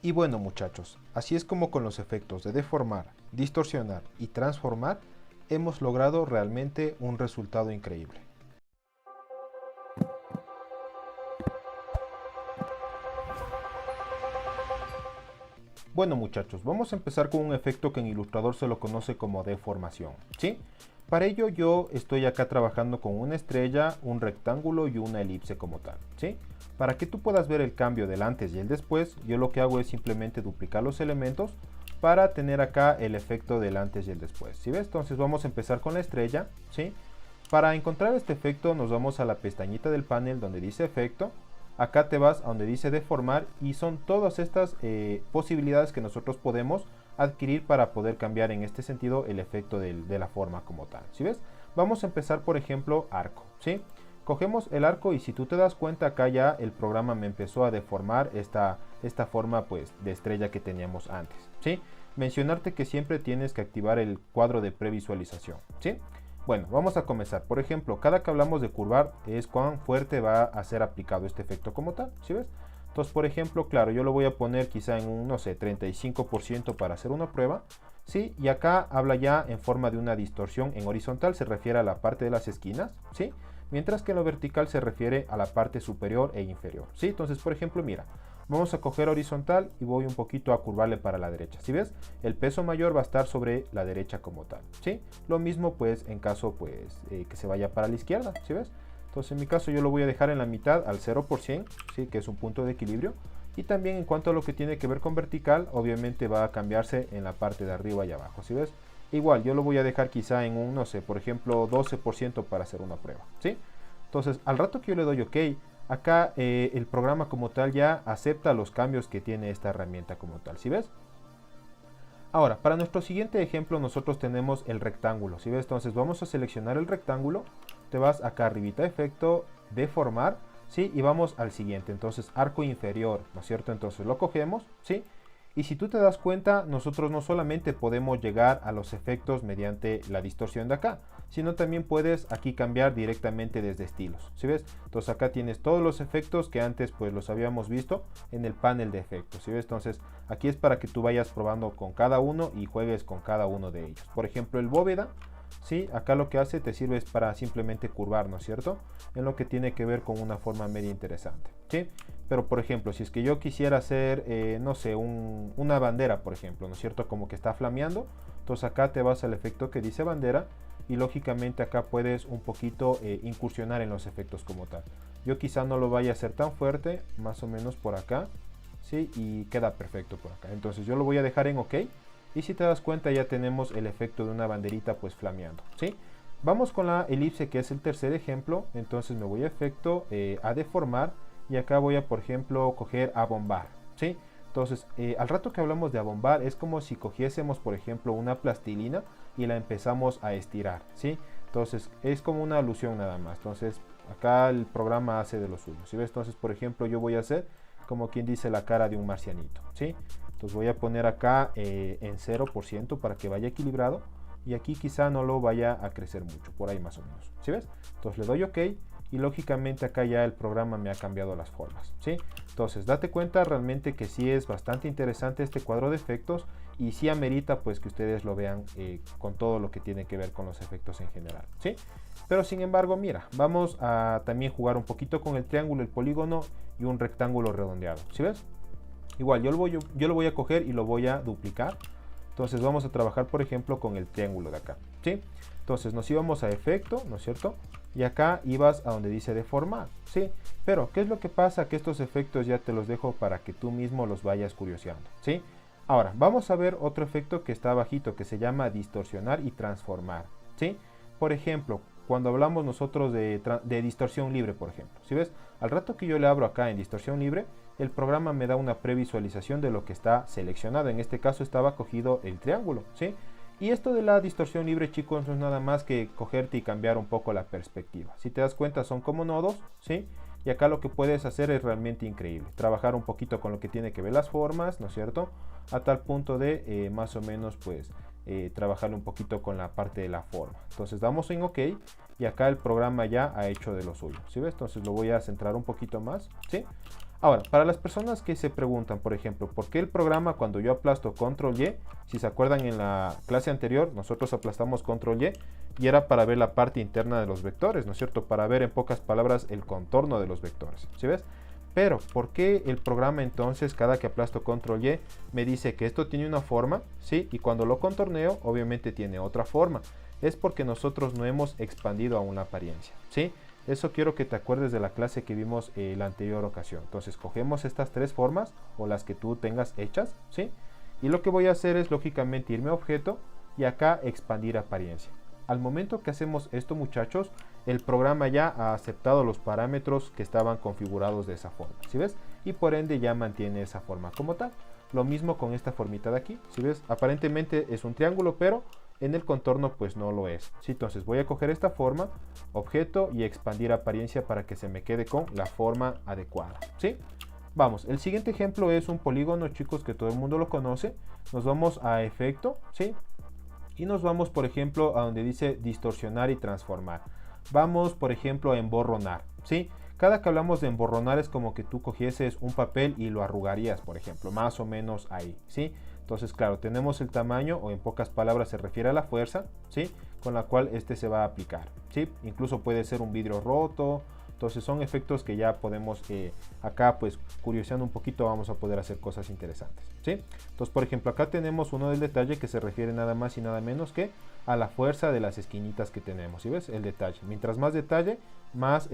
Y bueno muchachos, así es como con los efectos de deformar, distorsionar y transformar hemos logrado realmente un resultado increíble. Bueno muchachos, vamos a empezar con un efecto que en Illustrator se lo conoce como deformación, ¿sí? Para ello yo estoy acá trabajando con una estrella, un rectángulo y una elipse como tal, ¿sí? Para que tú puedas ver el cambio del antes y el después, yo lo que hago es simplemente duplicar los elementos para tener acá el efecto del antes y el después, ¿sí ves? Entonces vamos a empezar con la estrella, ¿sí? Para encontrar este efecto nos vamos a la pestañita del panel donde dice efecto. Acá te vas a donde dice deformar y son todas estas posibilidades que nosotros podemos adquirir para poder cambiar en este sentido el efecto de la forma como tal. ¿Sí ves? Vamos a empezar por ejemplo arco, ¿sí? Cogemos el arco y si tú te das cuenta acá ya el programa me empezó a deformar esta forma pues de estrella que teníamos antes, ¿sí? Mencionarte que siempre tienes que activar el cuadro de previsualización, ¿sí? Bueno, vamos a comenzar. Por ejemplo, cada que hablamos de curvar es cuán fuerte va a ser aplicado este efecto como tal, ¿sí ves? Entonces, por ejemplo, claro, yo lo voy a poner quizá en un, no sé, 35% para hacer una prueba, ¿sí? Y acá habla ya en forma de una distorsión en horizontal, se refiere a la parte de las esquinas, ¿sí? Mientras que en lo vertical se refiere a la parte superior e inferior, ¿sí? Entonces, por ejemplo, mira, vamos a coger horizontal y voy un poquito a curvarle para la derecha. ¿Sí ves? El peso mayor va a estar sobre la derecha como tal. ¿Sí? Lo mismo pues en caso pues que se vaya para la izquierda. ¿Sí ves? Entonces en mi caso yo lo voy a dejar en la mitad al 0%, ¿sí? Que es un punto de equilibrio. Y también en cuanto a lo que tiene que ver con vertical, obviamente va a cambiarse en la parte de arriba y abajo. ¿Sí ves? Igual yo lo voy a dejar quizá en un, no sé, por ejemplo 12% para hacer una prueba. ¿Sí? Entonces al rato que yo le doy OK, acá el programa como tal ya acepta los cambios que tiene esta herramienta como tal, ¿sí ves? Ahora, para nuestro siguiente ejemplo nosotros tenemos el rectángulo, ¿sí ves? Entonces vamos a seleccionar el rectángulo, te vas acá arribita, efecto, deformar, ¿sí? Y vamos al siguiente, entonces arco inferior, ¿no es cierto? Entonces lo cogemos, ¿sí? Y si tú te das cuenta, nosotros no solamente podemos llegar a los efectos mediante la distorsión de acá, sino también puedes aquí cambiar directamente desde estilos, ¿sí ves? Entonces acá tienes todos los efectos que antes pues los habíamos visto en el panel de efectos, ¿sí ves? Entonces aquí es para que tú vayas probando con cada uno y juegues con cada uno de ellos. Por ejemplo, el bóveda, ¿sí? Acá lo que hace te sirve es para simplemente curvar, ¿no es cierto? En lo que tiene que ver con una forma media interesante, ¿sí? Pero por ejemplo, si es que yo quisiera hacer, no sé, una bandera, por ejemplo, ¿no es cierto? Como que está flameando, entonces acá te vas al efecto que dice bandera y lógicamente acá puedes un poquito incursionar en los efectos como tal. Yo quizá no lo vaya a hacer tan fuerte, más o menos por acá, ¿sí? Y queda perfecto por acá. Entonces yo lo voy a dejar en OK. Y si te das cuenta ya tenemos el efecto de una banderita pues flameando, ¿sí? Vamos con la elipse que es el tercer ejemplo. Entonces me voy a efecto, a deformar. Y acá voy a por ejemplo coger abombar, ¿sí? Entonces al rato que hablamos de abombar es como si cogiésemos por ejemplo una plastilina y la empezamos a estirar, ¿sí? Entonces es como una alusión nada más. Entonces acá el programa hace de lo suyo, ¿sí ves? Entonces por ejemplo yo voy a hacer como quien dice la cara de un marcianito, ¿sí? Entonces voy a poner acá en 0% para que vaya equilibrado y aquí quizá no lo vaya a crecer mucho, por ahí más o menos, ¿sí ves? Entonces le doy OK y lógicamente acá ya el programa me ha cambiado las formas, ¿sí? Entonces date cuenta realmente que sí es bastante interesante este cuadro de efectos y sí amerita pues que ustedes lo vean con todo lo que tiene que ver con los efectos en general, ¿sí? Pero sin embargo, mira, vamos a también jugar un poquito con el triángulo, el polígono y un rectángulo redondeado, ¿sí ves? Igual yo lo voy a coger y lo voy a duplicar. Entonces vamos a trabajar por ejemplo con el triángulo de acá, ¿sí? Entonces nos íbamos a efecto, ¿no es cierto? Y acá ibas a donde dice deformar, ¿sí? Pero ¿qué es lo que pasa? Que estos efectos ya te los dejo para que tú mismo los vayas curioseando, ¿sí? Ahora vamos a ver otro efecto que está abajito que se llama distorsionar y transformar, ¿sí? Por ejemplo, cuando hablamos nosotros de distorsión libre, por ejemplo, ¿sí ves? Al rato que yo le abro acá en distorsión libre, el programa me da una previsualización de lo que está seleccionado. En este caso estaba cogido el triángulo, ¿sí? Y esto de la distorsión libre, chicos, no es nada más que cogerte y cambiar un poco la perspectiva. Si te das cuenta, son como nodos, ¿sí? Y acá lo que puedes hacer es realmente increíble. Trabajar un poquito con lo que tiene que ver las formas, ¿no es cierto? A tal punto de más o menos, pues, trabajar un poquito con la parte de la forma. Entonces damos en OK y acá el programa ya ha hecho de lo suyo, ¿sí ves? Entonces lo voy a centrar un poquito más, ¿sí? Ahora, para las personas que se preguntan, por ejemplo, ¿por qué el programa cuando yo aplasto control Y? Si se acuerdan en la clase anterior, nosotros aplastamos control Y era para ver la parte interna de los vectores, ¿no es cierto? Para ver en pocas palabras el contorno de los vectores, ¿sí ves? Pero, ¿por qué el programa entonces cada que aplasto control Y me dice que esto tiene una forma, ¿sí? Y cuando lo contorneo, obviamente tiene otra forma. Es porque nosotros no hemos expandido aún la apariencia, ¿sí? Eso quiero que te acuerdes de la clase que vimos la anterior ocasión. Entonces cogemos estas tres formas o las que tú tengas hechas, ¿sí? Y lo que voy a hacer es lógicamente irme a objeto y acá expandir apariencia. Al momento que hacemos esto, muchachos, el programa ya ha aceptado los parámetros que estaban configurados de esa forma, ¿sí ves? Y por ende ya mantiene esa forma como tal. Lo mismo con esta formita de aquí, ¿sí ves? Aparentemente es un triángulo, pero en el contorno pues no lo es, ¿sí? Entonces voy a coger esta forma, objeto y expandir apariencia para que se me quede con la forma adecuada, ¿sí? Vamos, el siguiente ejemplo es un polígono, chicos, que todo el mundo lo conoce. Nos vamos a efecto, ¿sí? Y nos vamos, por ejemplo, a donde dice distorsionar y transformar. Vamos, por ejemplo, a emborronar, ¿sí? Cada que hablamos de emborronar es como que tú cogieses un papel y lo arrugarías, por ejemplo, más o menos ahí, ¿sí? Entonces, claro, tenemos el tamaño, o en pocas palabras se refiere a la fuerza, ¿sí? Con la cual este se va a aplicar, ¿sí? Incluso puede ser un vidrio roto. Entonces son efectos que ya podemos, acá pues curioseando un poquito vamos a poder hacer cosas interesantes, ¿sí? Entonces, por ejemplo, acá tenemos uno del detalle que se refiere nada más y nada menos que a la fuerza de las esquinitas que tenemos, ¿sí ves? El detalle. Mientras más detalle, más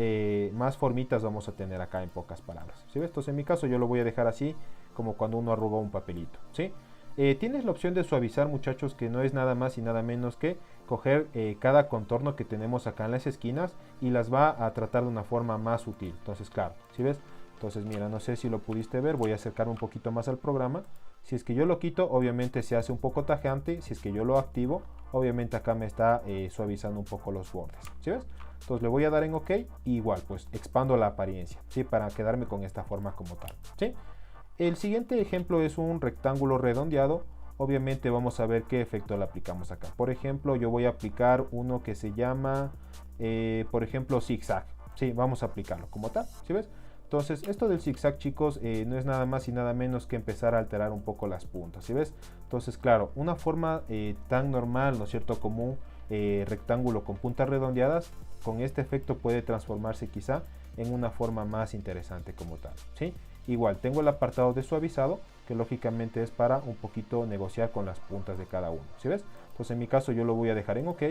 formitas vamos a tener acá en pocas palabras, ¿sí ves? Entonces en mi caso yo lo voy a dejar así, como cuando uno arruga un papelito, ¿sí? Tienes la opción de suavizar, muchachos, que no es nada más y nada menos que coger cada contorno que tenemos acá en las esquinas y las va a tratar de una forma más sutil. Entonces, claro, ¿sí ves? Entonces, mira, no sé si lo pudiste ver, voy a acercar un poquito más al programa. Si es que yo lo quito, obviamente se hace un poco tajeante. Si es que yo lo activo, obviamente acá me está suavizando un poco los bordes, ¿sí ves? Entonces le voy a dar en OK y igual, pues expando la apariencia, ¿sí? Para quedarme con esta forma como tal, ¿sí? El siguiente ejemplo es un rectángulo redondeado. Obviamente vamos a ver qué efecto le aplicamos acá. Por ejemplo, yo voy a aplicar uno que se llama, por ejemplo, zigzag. Sí, vamos a aplicarlo como tal, ¿sí ves? Entonces, esto del zigzag, chicos, no es nada más y nada menos que empezar a alterar un poco las puntas, ¿sí ves? Entonces, claro, una forma tan normal, ¿no es cierto?, como un rectángulo con puntas redondeadas, con este efecto puede transformarse quizá en una forma más interesante como tal, ¿sí? Igual, tengo el apartado de suavizado, que lógicamente es para un poquito negociar con las puntas de cada uno, ¿sí ves? Entonces en mi caso yo lo voy a dejar en OK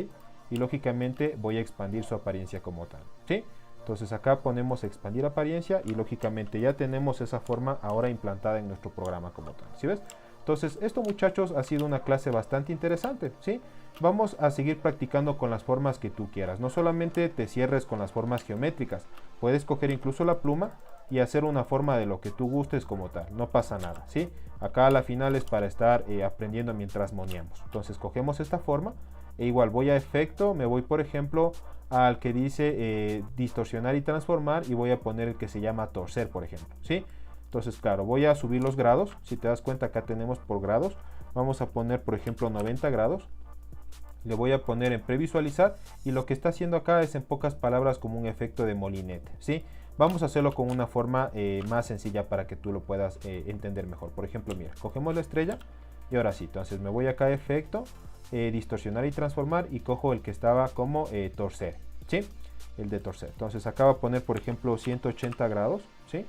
y lógicamente voy a expandir su apariencia como tal, ¿sí? Entonces acá ponemos expandir apariencia y lógicamente ya tenemos esa forma ahora implantada en nuestro programa como tal, ¿sí ves? Entonces esto, muchachos, ha sido una clase bastante interesante, ¿sí? Vamos a seguir practicando con las formas que tú quieras. No solamente te cierres con las formas geométricas, puedes coger incluso la pluma y hacer una forma de lo que tú gustes como tal, no pasa nada, ¿sí? Acá a la final es para estar aprendiendo mientras moneamos. Entonces cogemos esta forma e igual voy a efecto, me voy por ejemplo al que dice distorsionar y transformar y voy a poner el que se llama torcer, por ejemplo, ¿sí? Entonces, claro, voy a subir los grados. Si te das cuenta, acá tenemos por grados. Vamos a poner, por ejemplo, 90 grados. Le voy a poner en previsualizar y lo que está haciendo acá es en pocas palabras como un efecto de molinete, ¿sí? Vamos a hacerlo con una forma más sencilla para que tú lo puedas entender mejor. Por ejemplo, mira, cogemos la estrella y ahora sí, entonces me voy acá a efecto, distorsionar y transformar y cojo el que estaba como torcer, ¿sí? El de torcer. Entonces acá va a poner, por ejemplo, 180 grados, ¿sí?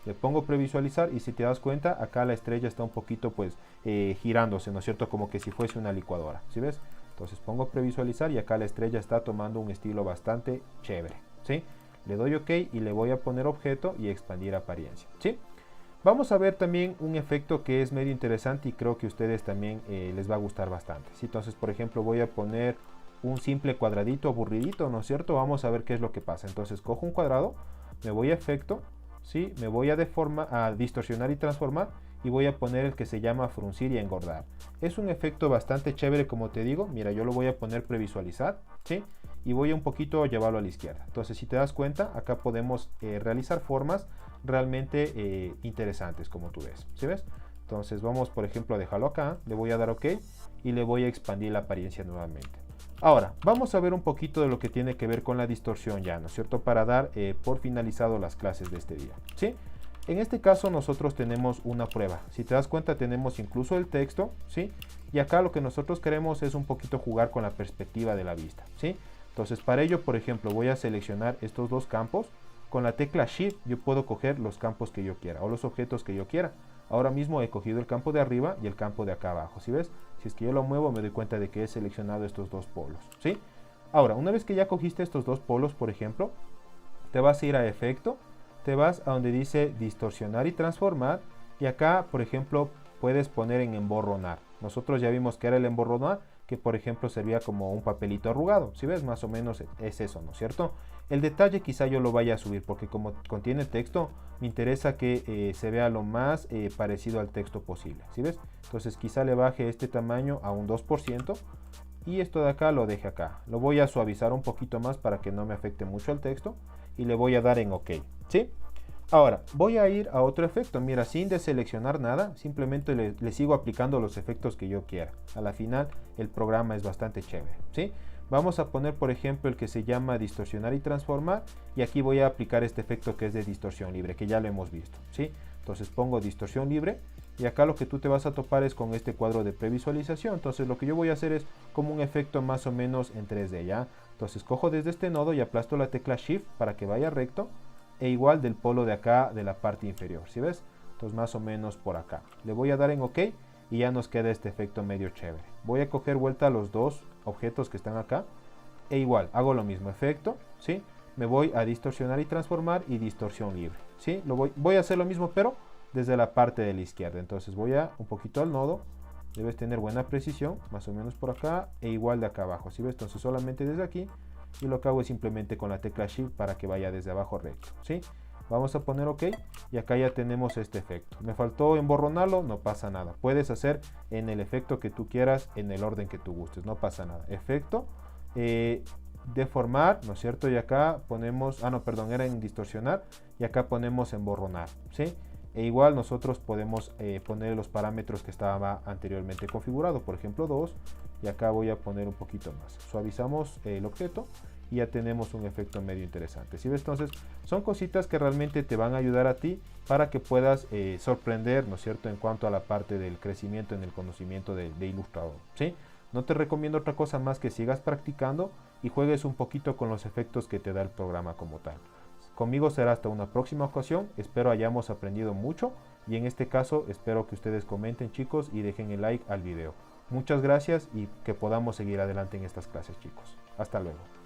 Le pongo previsualizar y si te das cuenta, acá la estrella está un poquito pues girándose, ¿no es cierto? Como que si fuese una licuadora, ¿sí ves? Entonces pongo previsualizar y acá la estrella está tomando un estilo bastante chévere, ¿sí? Le doy OK y le voy a poner objeto y expandir apariencia, ¿sí? Vamos a ver también un efecto que es medio interesante y creo que a ustedes también les va a gustar bastante, ¿sí? Entonces, por ejemplo, voy a poner un simple cuadradito aburridito, ¿no es cierto? Vamos a ver qué es lo que pasa. Entonces cojo un cuadrado, me voy a efecto, ¿sí? Me voy a distorsionar y transformar y voy a poner el que se llama fruncir y engordar. Es un efecto bastante chévere, como te digo. Mira, yo lo voy a poner previsualizar, ¿sí? Y voy a un poquito llevarlo a la izquierda. Entonces, si te das cuenta, acá podemos realizar formas realmente interesantes, como tú ves, ¿sí ves? Entonces vamos, por ejemplo, a dejarlo acá, le voy a dar OK y le voy a expandir la apariencia nuevamente. Ahora, vamos a ver un poquito de lo que tiene que ver con la distorsión ya, ¿no es cierto? Para dar por finalizado las clases de este día, ¿sí? En este caso nosotros tenemos una prueba. Si te das cuenta tenemos incluso el texto, ¿sí? Y acá lo que nosotros queremos es un poquito jugar con la perspectiva de la vista, ¿sí? Entonces para ello, por ejemplo, voy a seleccionar estos dos campos. Con la tecla Shift yo puedo coger los campos que yo quiera o los objetos que yo quiera. Ahora mismo he cogido el campo de arriba y el campo de acá abajo, ¿sí ves? Si es que yo lo muevo me doy cuenta de que he seleccionado estos dos polos, ¿sí? Ahora, una vez que ya cogiste estos dos polos, por ejemplo, te vas a ir a efecto, te vas a donde dice distorsionar y transformar y acá, por ejemplo, puedes poner en emborronar. Nosotros ya vimos que era el emborronar, que por ejemplo servía como un papelito arrugado. Si ves, más o menos es eso, ¿no es cierto? El detalle quizá yo lo vaya a subir porque como contiene texto, me interesa que se vea lo más parecido al texto posible. ¿Sí ves? Entonces quizá le baje este tamaño a un 2% y esto de acá lo deje acá. Lo voy a suavizar un poquito más para que no me afecte mucho el texto y le voy a dar en OK. ¿Sí? Ahora, voy a ir a otro efecto. Mira, sin deseleccionar nada, simplemente le sigo aplicando los efectos que yo quiera. A la final, el programa es bastante chévere, ¿sí? Vamos a poner, por ejemplo, el que se llama distorsionar y transformar. Y aquí voy a aplicar este efecto que es de distorsión libre, que ya lo hemos visto, ¿sí? Entonces pongo distorsión libre. Y acá lo que tú te vas a topar es con este cuadro de previsualización. Entonces lo que yo voy a hacer es como un efecto más o menos en 3D, ¿ya? Entonces cojo desde este nodo y aplasto la tecla Shift para que vaya recto. E igual del polo de acá de la parte inferior, ¿sí ves? Entonces más o menos por acá. Le voy a dar en OK y ya nos queda este efecto medio chévere. Voy a coger vuelta los dos objetos que están acá e igual hago lo mismo, efecto, ¿sí? Me voy a distorsionar y transformar y distorsión libre, ¿sí? Voy a hacer lo mismo pero desde la parte de la izquierda. Entonces voy a un poquito al nodo, debes tener buena precisión, más o menos por acá e igual de acá abajo, ¿sí ves? Entonces solamente desde aquí. Y lo que hago es simplemente con la tecla Shift para que vaya desde abajo recto, ¿sí? Vamos a poner OK y acá ya tenemos este efecto. Me faltó emborronarlo, no pasa nada. Puedes hacer en el efecto que tú quieras, en el orden que tú gustes, no pasa nada. Efecto, deformar, ¿no es cierto? Y acá ponemos, no, perdón, era en distorsionar y acá ponemos emborronar, ¿sí? E igual nosotros podemos poner los parámetros que estaba anteriormente configurado, por ejemplo 2, y acá voy a poner un poquito más. Suavizamos el objeto y ya tenemos un efecto medio interesante. ¿Sí ves? Entonces son cositas que realmente te van a ayudar a ti para que puedas sorprender, ¿no es cierto?, en cuanto a la parte del crecimiento en el conocimiento de Illustrator, ¿sí? No te recomiendo otra cosa más que sigas practicando y juegues un poquito con los efectos que te da el programa como tal. Conmigo será hasta una próxima ocasión, espero hayamos aprendido mucho y en este caso espero que ustedes comenten, chicos, y dejen el like al video. Muchas gracias y que podamos seguir adelante en estas clases, chicos. Hasta luego.